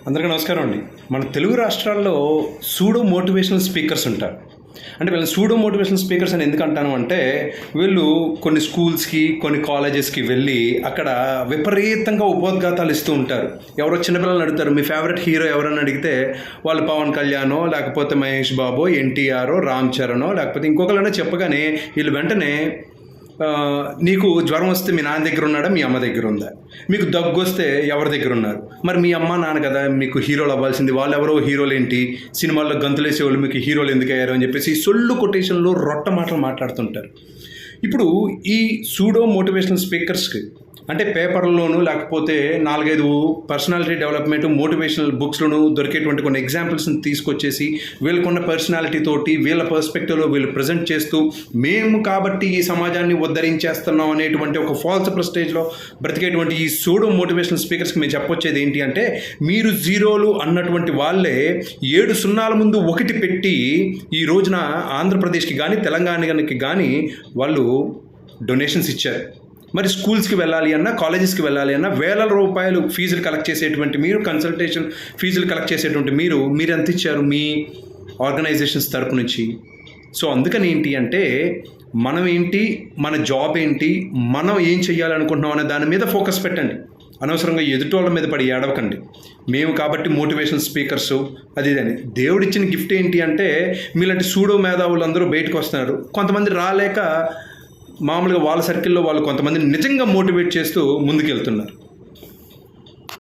అందరికీ నమస్కారం అండి. మన తెలుగు రాష్ట్రాల్లో సూడో మోటివేషనల్ స్పీకర్స్ ఉంటారు. అంటే వీళ్ళని సూడో మోటివేషనల్ స్పీకర్స్ అని ఎందుకు అంటాను అంటే, వీళ్ళు కొన్ని స్కూల్స్కి, కొన్ని కాలేజెస్కి వెళ్ళి అక్కడ విపరీతంగా ఉపోద్ఘాతాలు ఇస్తూ ఉంటారు. ఎవరో చిన్నపిల్లలు అడుగుతారు, మీ ఫేవరెట్ హీరో ఎవరని అడిగితే వాళ్ళు పవన్ కళ్యాణో, లేకపోతే మహేష్ బాబో, ఎన్టీఆరో, రామ్ చరణో, లేకపోతే ఇంకొకరైనా చెప్పగానే వీళ్ళు వెంటనే నీకు జ్వరం వస్తే మీ నాన్న దగ్గర ఉన్నాడా, మీ అమ్మ దగ్గర ఉందా? మీకు దగ్గు వస్తే ఎవరి దగ్గర ఉన్నారు? మరి మీ అమ్మ నాన్న కదా మీకు హీరోలు అవ్వాల్సింది, వాళ్ళు ఎవరో హీరోలు ఏంటి, సినిమాల్లో గంతులేసే వాళ్ళు మీకు హీరోలు ఎందుకు అయ్యారు అని చెప్పేసి సొల్లు కొటేషన్లో రొట్ట మాటలు మాట్లాడుతుంటారు. ఇప్పుడు ఈ సూడో మోటివేషనల్ స్పీకర్స్కి అంటే పేపర్లోను లేకపోతే 4-5 పర్సనాలిటీ డెవలప్మెంట్ మోటివేషనల్ బుక్స్లోను దొరికేటువంటి కొన్ని ఎగ్జాంపుల్స్ని తీసుకొచ్చేసి వీళ్ళకున్న పర్సనాలిటీ తోటి వీళ్ళ పర్స్పెక్టివ్లో వీళ్ళు ప్రజెంట్ చేస్తూ మేము కాబట్టి ఈ సమాజాన్ని ఉద్ధరించేస్తున్నాం అనేటువంటి ఒక ఫాల్స్ ప్రెస్టేజ్లో బ్రతికేటువంటి ఈ సూడో మోటివేషనల్ స్పీకర్స్కి మేము చెప్పొచ్చేది ఏంటి అంటే, మీరు జీరోలు అన్నటువంటి వాళ్ళే 7 సున్నాల ముందు 1 పెట్టి ఈ రోజున ఆంధ్రప్రదేశ్కి కానీ తెలంగాణకి కానీ వాళ్ళు డొనేషన్స్ ఇచ్చారు. మరి స్కూల్స్కి వెళ్ళాలి అన్నా, కాలేజెస్కి వెళ్ళాలి అన్నా వేల రూపాయలు ఫీజులు కలెక్ట్ చేసేటువంటి మీరు, కన్సల్టేషన్ ఫీజులు కలెక్ట్ చేసేటువంటి మీరు ఎంత ఇచ్చారు మీ ఆర్గనైజేషన్స్ తరపు నుంచి? సో అందుకని ఏంటి అంటే, మనం ఏంటి, మన జాబ్ ఏంటి, మనం ఏం చేయాలనుకుంటున్నాం అనే దాని మీద ఫోకస్ పెట్టండి. అనవసరంగా ఎదుటోళ్ళ మీద పడి ఏడవకండి. మేము కాబట్టి మోటివేషనల్ స్పీకర్సు అది ఇదని. దేవుడిచ్చిన గిఫ్ట్ ఏంటి అంటే, మీలాంటి సూడో మేధావులు అందరూ బయటకు వస్తున్నారు. కొంతమంది రాలేక మామూలుగా వాళ్ళ సర్కిల్లో వాళ్ళు కొంతమందిని నిజంగా మోటివేట్ చేస్తూ ముందుకెళ్తున్నారు.